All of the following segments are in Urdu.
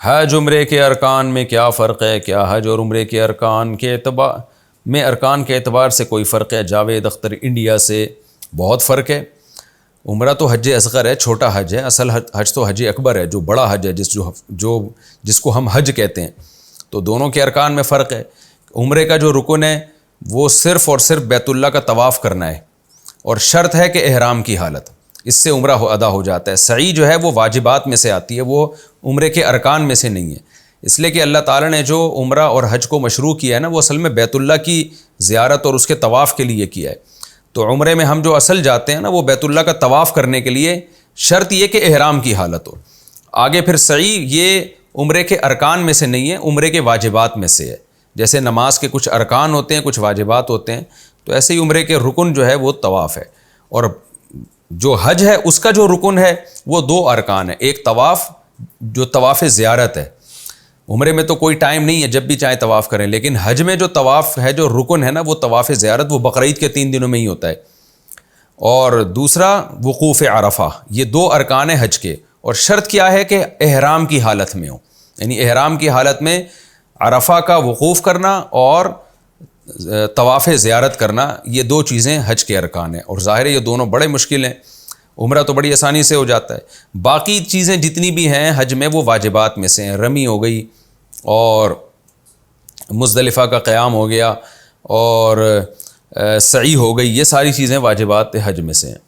حج عمرے کے ارکان میں کیا فرق ہے؟ کیا حج اور عمرے کے ارکان کے اعتبار سے کوئی فرق ہے؟ جاوید اختر انڈیا سے بہت فرق ہے۔ عمرہ تو حج اصغر ہے، چھوٹا حج ہے، اصل حج تو حج اکبر ہے جو بڑا حج ہے، جس کو ہم حج کہتے ہیں۔ تو دونوں کے ارکان میں فرق ہے۔ عمرے کا جو رکن ہے وہ صرف اور صرف بیت اللہ کا طواف کرنا ہے، اور شرط ہے کہ احرام کی حالت، اس سے عمرہ ادا ہو جاتا ہے۔ سعی جو ہے وہ واجبات میں سے آتی ہے، وہ عمرے کے ارکان میں سے نہیں ہے، اس لیے کہ اللہ تعالیٰ نے جو عمرہ اور حج کو مشروع کیا ہے نا، وہ اصل میں بیت اللہ کی زیارت اور اس کے طواف کے لیے کیا ہے۔ تو عمرے میں ہم جو اصل جاتے ہیں نا، وہ بیت اللہ کا طواف کرنے کے لیے، شرط یہ کہ احرام کی حالت ہو۔ آگے پھر سعی یہ عمرے کے ارکان میں سے نہیں ہے، عمرے کے واجبات میں سے ہے۔ جیسے نماز کے کچھ ارکان ہوتے ہیں، کچھ واجبات ہوتے ہیں، تو ایسے ہی عمرے کے رکن جو ہے وہ طواف ہے۔ اور جو حج ہے اس کا جو رکن ہے وہ دو ارکان ہے، ایک طواف جو طواف زیارت ہے۔ عمرے میں تو کوئی ٹائم نہیں ہے، جب بھی چاہیں طواف کریں، لیکن حج میں جو طواف ہے، جو رکن ہے نا، وہ طواف زیارت، وہ بقرعید کے 3 دنوں میں ہی ہوتا ہے۔ اور دوسرا وقوف عرفہ، یہ دو ارکان ہیں حج کے، اور شرط کیا ہے کہ احرام کی حالت میں ہو، یعنی احرام کی حالت میں عرفہ کا وقوف کرنا اور طواف زیارت کرنا، یہ دو چیزیں حج کے ارکان ہیں۔ اور ظاہر ہے یہ دونوں بڑے مشکل ہیں، عمرہ تو بڑی آسانی سے ہو جاتا ہے، باقی چیزیں جتنی بھی ہیں حج میں وہ واجبات میں سے ہیں۔ رمی ہو گئی، اور مزدلفہ کا قیام ہو گیا، اور سعی ہو گئی، یہ ساری چیزیں واجبات حج میں سے ہیں۔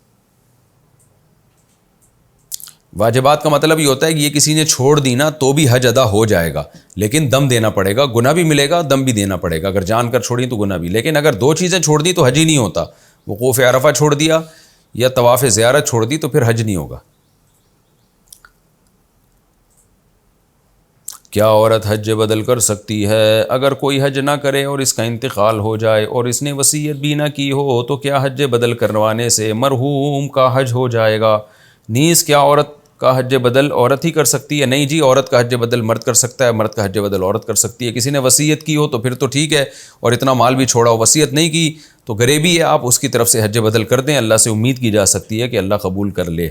واجبات کا مطلب یہ ہوتا ہے کہ یہ کسی نے چھوڑ دی نا تو بھی حج ادا ہو جائے گا، لیکن دم دینا پڑے گا، گناہ بھی ملے گا، دم بھی دینا پڑے گا۔ اگر جان کر چھوڑی تو گناہ بھی، لیکن اگر دو چیزیں چھوڑ دی تو حج ہی نہیں ہوتا۔ وقوف عرفہ چھوڑ دیا یا طواف زیارت چھوڑ دی تو پھر حج نہیں ہوگا۔ کیا عورت حج بدل کر سکتی ہے؟ اگر کوئی حج نہ کرے اور اس کا انتقال ہو جائے اور اس نے وصیت بھی نہ کی ہو تو کیا حج بدل کروانے سے مرحوم کا حج ہو جائے گا؟ نیز کیا عورت کا حج بدل عورت ہی کر سکتی ہے؟ نہیں جی، عورت کا حج بدل مرد کر سکتا ہے، مرد کا حج بدل عورت کر سکتی ہے۔ کسی نے وصیت کی ہو تو پھر تو ٹھیک ہے، اور اتنا مال بھی چھوڑا ہو۔ وصیت نہیں کی تو غریبی ہے، آپ اس کی طرف سے حج بدل کر دیں، اللہ سے امید کی جا سکتی ہے کہ اللہ قبول کر لے۔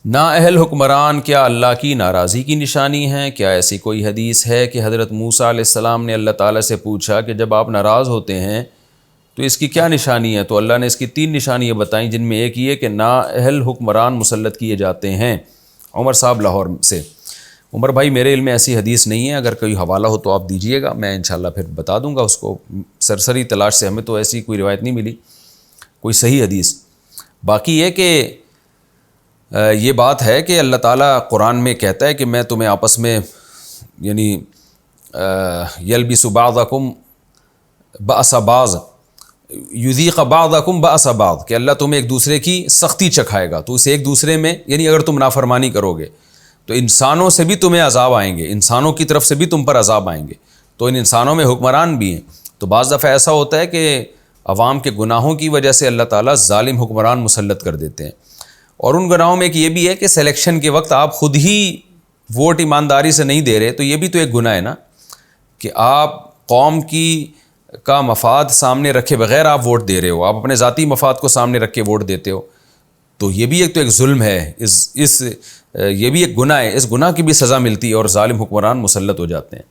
نااہل حکمران کیا اللہ کی ناراضی کی نشانی ہیں؟ کیا ایسی کوئی حدیث ہے کہ حضرت موسیٰ علیہ السلام نے اللہ تعالیٰ سے پوچھا کہ جب آپ ناراض ہوتے ہیں تو اس کی کیا نشانی ہے؟ تو اللہ نے اس کی 3 نشانیاں بتائیں، جن میں ایک یہ کہ نااہل حکمران مسلط کیے جاتے ہیں۔ عمر صاحب لاہور سے۔ عمر بھائی میرے علم میں ایسی حدیث نہیں ہے، اگر کوئی حوالہ ہو تو آپ دیجئے گا، میں انشاءاللہ پھر بتا دوں گا اس کو۔ سرسری تلاش سے ہمیں تو ایسی کوئی روایت نہیں ملی، کوئی صحیح حدیث۔ باقی یہ کہ یہ بات ہے کہ اللہ تعالیٰ قرآن میں کہتا ہے کہ میں تمہیں آپس میں، یعنی یلبس بعضکم بأس بعض یذیق بعضکم بأس بعض، کہ اللہ تمہیں ایک دوسرے کی سختی چکھائے گا، تو اسے ایک دوسرے میں، یعنی اگر تم نافرمانی کرو گے تو انسانوں سے بھی تمہیں عذاب آئیں گے، انسانوں کی طرف سے بھی تم پر عذاب آئیں گے، تو ان انسانوں میں حکمران بھی ہیں۔ تو بعض دفعہ ایسا ہوتا ہے کہ عوام کے گناہوں کی وجہ سے اللہ تعالیٰ ظالم حکمران مسلط کر دیتے ہیں، اور ان گناہوں میں ایک یہ بھی ہے کہ سلیکشن کے وقت آپ خود ہی ووٹ ایمانداری سے نہیں دے رہے، تو یہ بھی تو ایک گناہ ہے نا، کہ آپ قوم کا مفاد سامنے رکھے بغیر آپ ووٹ دے رہے ہو، آپ اپنے ذاتی مفاد کو سامنے رکھ کے ووٹ دیتے ہو، تو یہ بھی ایک ظلم ہے، یہ بھی ایک گناہ ہے، اس گناہ کی بھی سزا ملتی ہے اور ظالم حکمران مسلط ہو جاتے ہیں۔